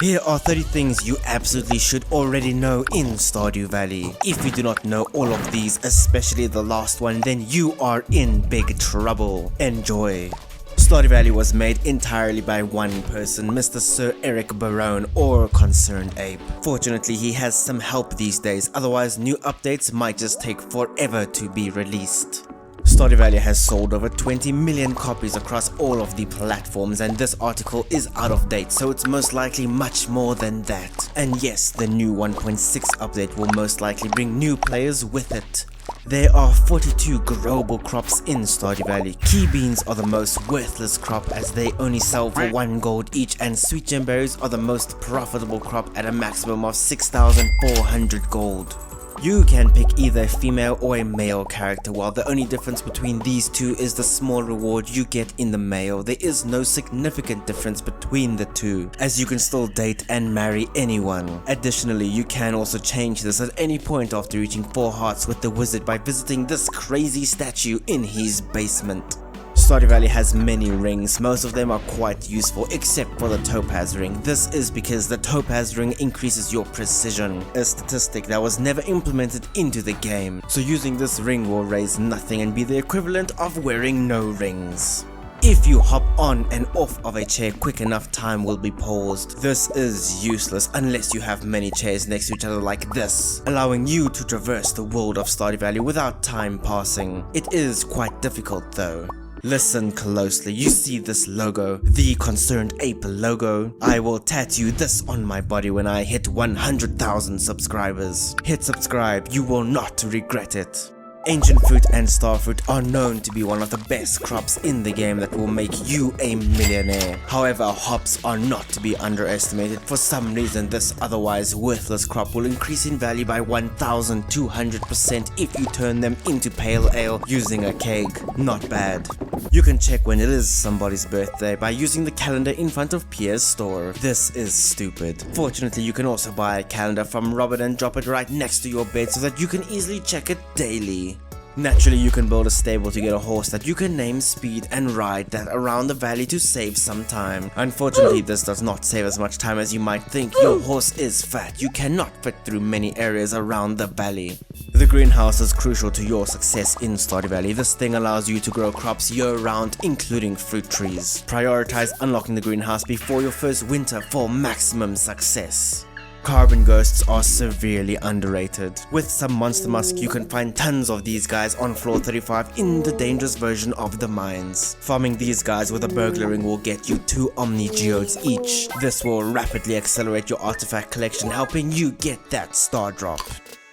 Here are 30 things you absolutely should already know in Stardew Valley. If you do not know all of these, especially the last one, then you are in big trouble. Enjoy. Stardew Valley was made entirely by one person, Mr. Sir Eric Barone, or Concerned Ape. Fortunately, he has some help these days, otherwise new updates might just take forever to be released. Stardew Valley has sold over 20 million copies across all of the platforms, and this article is out of date, so it's most likely much more than that. And yes, the new 1.6 update will most likely bring new players with it. There are 42 growable crops in Stardew Valley. Key beans are the most worthless crop as they only sell for 1 gold each, and sweet gem berries are the most profitable crop at a maximum of 6,400 gold. You can pick either a female or a male character, while the only difference between these two is the small reward you get in the male. There is no significant difference between the two, as you can still date and marry anyone. Additionally, you can also change this at any point after reaching 4 hearts with the wizard by visiting this crazy statue in his basement. Stardew Valley has many rings, most of them are quite useful except for the topaz ring. This is because the topaz ring increases your precision, a statistic that was never implemented into the game, so using this ring will raise nothing and be the equivalent of wearing no rings. If you hop on and off of a chair quick enough, time will be paused. This is useless unless you have many chairs next to each other like this, allowing you to traverse the world of Stardew Valley without time passing. It is quite difficult though. Listen closely, you see this logo, the Concerned Ape logo? I will tattoo this on my body when I hit 100,000 subscribers. Hit subscribe, you will not regret it. Ancient fruit and starfruit are known to be one of the best crops in the game that will make you a millionaire. However, hops are not to be underestimated. For some reason, this otherwise worthless crop will increase in value by 1,200% if you turn them into pale ale using a keg. Not bad. You can check when it is somebody's birthday by using the calendar in front of Pierre's store. This is stupid. Fortunately, you can also buy a calendar from Robert and drop it right next to your bed so that you can easily check it daily. Naturally, you can build a stable to get a horse that you can name Speed and ride that around the valley to save some time. Unfortunately, this does not save as much time as you might think. Your horse is fat. You cannot fit through many areas around the valley. The greenhouse is crucial to your success in Stardew Valley. This thing allows you to grow crops year-round, including fruit trees. Prioritize unlocking the greenhouse before your first winter for maximum success. Carbon ghosts are severely underrated. With some monster musk, you can find tons of these guys on floor 35 in the dangerous version of the mines. Farming these guys with a burglar ring will get you 2 omni geodes each. This will rapidly accelerate your artifact collection, helping you get that star drop.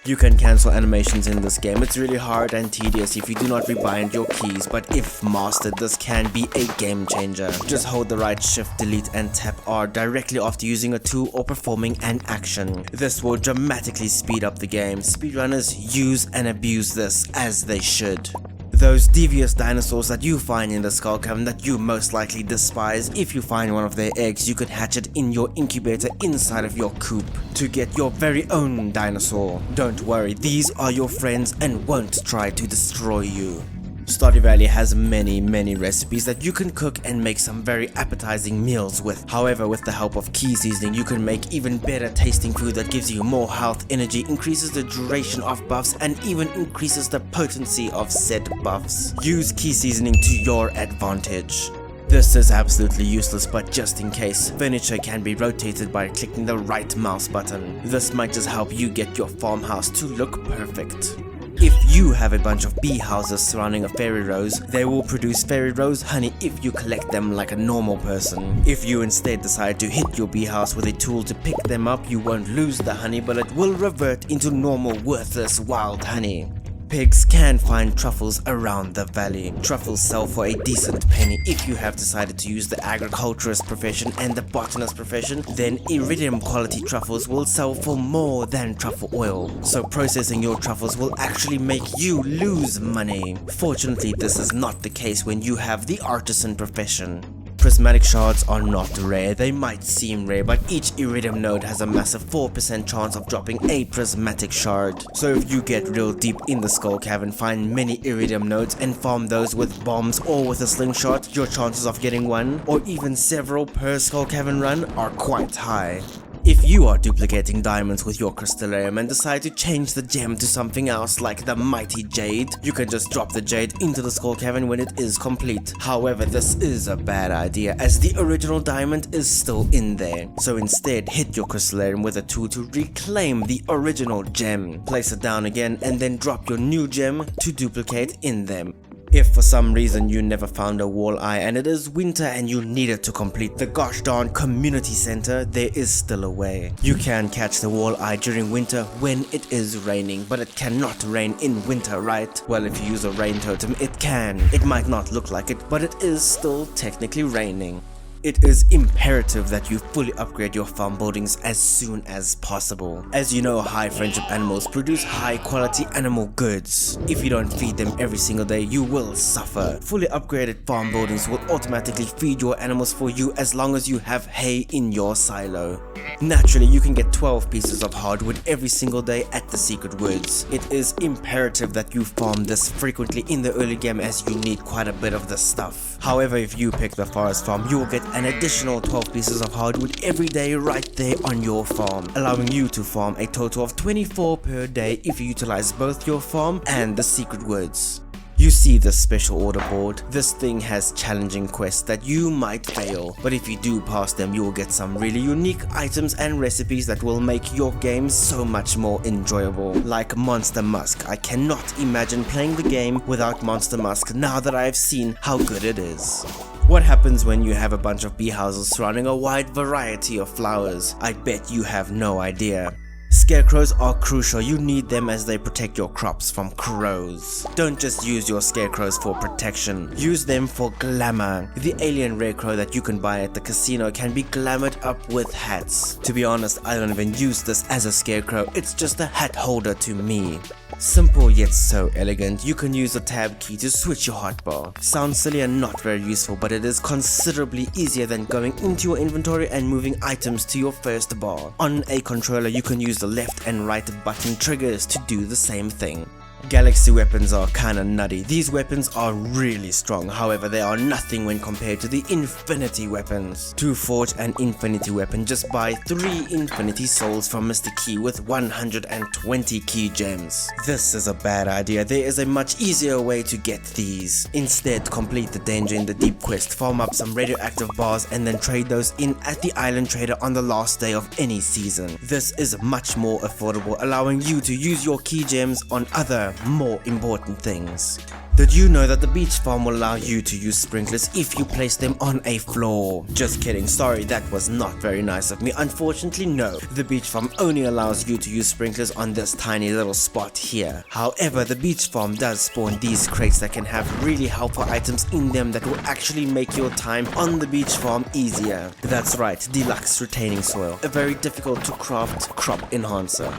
You can cancel animations in this game. It's really hard and tedious if you do not rebind your keys, but if mastered, this can be a game changer. Just hold the right shift, delete and tap R directly after using a tool or performing an action. This will dramatically speed up the game. Speedrunners use and abuse this as they should. Those devious dinosaurs that you find in the skull cavern that you most likely despise, if you find one of their eggs, you can hatch it in your incubator inside of your coop to get your very own dinosaur. Don't worry, these are your friends and won't try to destroy you. Stardew Valley has many recipes that you can cook and make some very appetizing meals with. However, with the help of key seasoning, you can make even better tasting food that gives you more health, energy, increases the duration of buffs, and even increases the potency of said buffs. Use key seasoning to your advantage. This is absolutely useless, but just in case, furniture can be rotated by clicking the right mouse button. This might just help you get your farmhouse to look perfect. If you have a bunch of bee houses surrounding a fairy rose, they will produce fairy rose honey if you collect them like a normal person. If you instead decide to hit your bee house with a tool to pick them up, you won't lose the honey, but it will revert into normal worthless wild honey. Pigs can find truffles around the valley. Truffles sell for a decent penny. If you have decided to use the agriculturist profession and the botanist profession, then iridium quality truffles will sell for more than truffle oil. So processing your truffles will actually make you lose money. Fortunately, this is not the case when you have the artisan profession. Prismatic shards are not rare. They might seem rare, but each iridium node has a massive 4% chance of dropping a prismatic shard. So if you get real deep in the skull cavern, find many iridium nodes and farm those with bombs or with a slingshot, your chances of getting one or even several per skull cavern run are quite high. If you are duplicating diamonds with your crystallarium and decide to change the gem to something else like the mighty jade, you can just drop the jade into the skull cavern when it is complete. However, this is a bad idea as the original diamond is still in there. So instead, hit your crystallarium with a tool to reclaim the original gem. Place it down again and then drop your new gem to duplicate in them. If for some reason you never found a walleye and it is winter and you needed to complete the gosh darn community center, there is still a way. You can catch the walleye during winter when it is raining, but it cannot rain in winter, right? Well, if you use a rain totem, it can. It might not look like it, but it is still technically raining. It is imperative that you fully upgrade your farm buildings as soon as possible. As you know, high friendship animals produce high quality animal goods. If you don't feed them every single day, you will suffer. Fully upgraded farm buildings will automatically feed your animals for you as long as you have hay in your silo. Naturally, you can get 12 pieces of hardwood every single day at the secret woods. It is imperative that you farm this frequently in the early game as you need quite a bit of this stuff. However, if you pick the forest farm, you will get an additional 12 pieces of hardwood every day right there on your farm, allowing you to farm a total of 24 per day if you utilize both your farm and the secret woods. You see this special order board. This thing has challenging quests that you might fail, but if you do pass them, you will get some really unique items and recipes that will make your game so much more enjoyable. Like Monster Musk. I cannot imagine playing the game without Monster Musk now that I have seen how good it is. What happens when you have a bunch of bee houses surrounding a wide variety of flowers? I bet you have no idea. Scarecrows are crucial. You need them as they protect your crops from crows. Don't just use your scarecrows for protection. Use them for glamour. The alien rare crow that you can buy at the casino can be glamored up with hats. To be honest, I don't even use this as a scarecrow. It's just a hat holder to me. Simple yet so elegant. You can use the tab key to switch your hotbar. Sounds silly and not very useful, but it is considerably easier than going into your inventory and moving items to your first bar. On a controller, you can use the left and right button triggers to do the same thing. Galaxy weapons are kinda nutty. These weapons are really strong, however they are nothing when compared to the infinity weapons. To forge an infinity weapon, just buy 3 infinity souls from Mr. Key with 120 key gems. This is a bad idea. There is a much easier way to get these. Instead, complete the Danger in the Deep quest, farm up some radioactive bars and then trade those in at the island trader on the last day of any season. This is much more affordable, allowing you to use your key gems on other more important things. Did you know that the beach farm will allow you to use sprinklers if you place them on a floor? Just kidding, sorry, that was not very nice of me. Unfortunately, no. The beach farm only allows you to use sprinklers on this tiny little spot here. However, the beach farm does spawn these crates that can have really helpful items in them that will actually make your time on the beach farm easier. That's right, deluxe retaining soil, a very difficult to craft crop enhancer.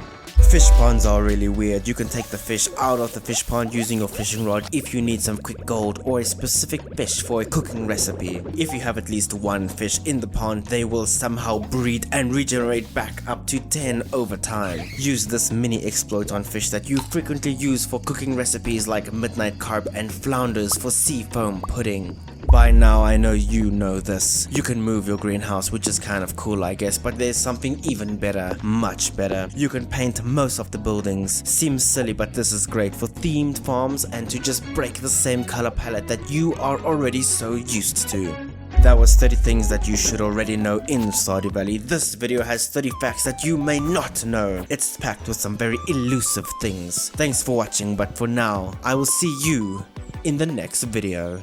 Fish ponds are really weird. You can take the fish out of the fish pond using your fishing rod if you need some quick gold or a specific fish for a cooking recipe. If you have at least 1 fish in the pond, they will somehow breed and regenerate back up to 10 over time. Use this mini exploit on fish that you frequently use for cooking recipes like midnight carp and flounders for sea foam pudding. By now I know you know this. You can move your greenhouse, which is kind of cool I guess, but there's something even better, much better. You can paint most of the buildings. Seems silly, but this is great for themed farms and to just break the same color palette that you are already so used to. That was 30 things that you should already know in Stardew Valley. This video has 30 facts that you may not know. It's packed with some very elusive things. Thanks for watching, but for now, I will see you in the next video.